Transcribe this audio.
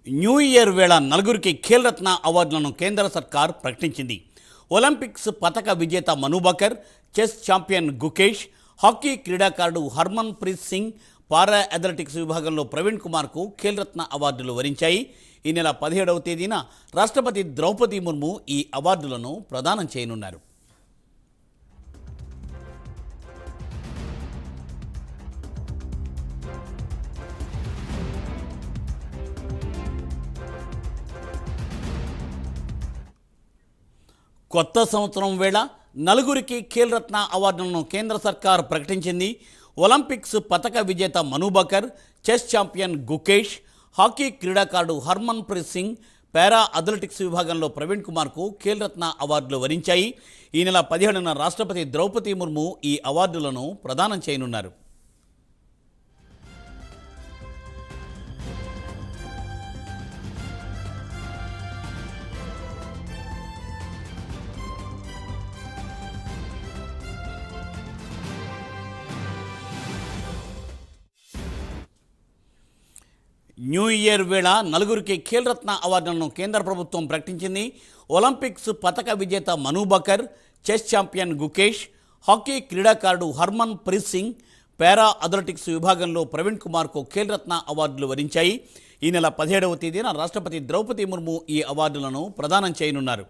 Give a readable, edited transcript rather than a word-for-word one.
New year వేళ నలుగురికి ఖేల్ రత్న అవార్డులను కేంద్ర సర్కార్ ప్రకటించింది. ఒలింపిక్స్ పతక విజేత Manu Bhaker, chess champion Gukesh, hockey క్రీడాకారుడు Harmanpreet Singh, para athletics విభాగంలో ప్రవీణ్ కుమార్కు ఖేల్ రత్న అవార్డులు వరించాయి. ఈ నెల 17వ తేదీన రాష్ట్రపతి ద్రౌపది ముర్ము ఈ అవార్డులను ప్రదానం చేయనున్నారు. కొత్త సంవత్సరం వేళ నలుగురికి ఖేల్ రత్న అవార్డులను కేంద్ర సర్కార్ ప్రకటించింది. ఒలింపిక్స్ పతక విజేత Manu Bhaker, chess champion Gukesh, hockey క్రీడాకారుడు Harmanpreet Singh, para athletics విభాగంలో ప్రవీణ్ కుమార్కు ఖేల్ రత్న అవార్డులు వరించాయి. ఈ నెల 17న రాష్ట్రపతి ద్రౌపది ముర్ము ఈ అవార్డులను ప్రదానం చేయనున్నారు. న్యూ ఇయర్ వేళ నలుగురికి ఖేల్ రత్న అవార్డులను కేంద్ర ప్రభుత్వం ప్రకటించింది. ఒలింపిక్స్ పతక విజేత Manu Bhaker, chess champion Gukesh, hockey క్రీడాకారుడు Harmanpreet Singh, para athletics విభాగంలో ప్రవీణ్ కుమార్కు ఖేల్ రత్న అవార్డులు వరించాయి. ఈ నెల 17వ తేదీన రాష్ట్రపతి ద్రౌపది ముర్ము ఈ అవార్డులను ప్రదానం చేయనున్నారు.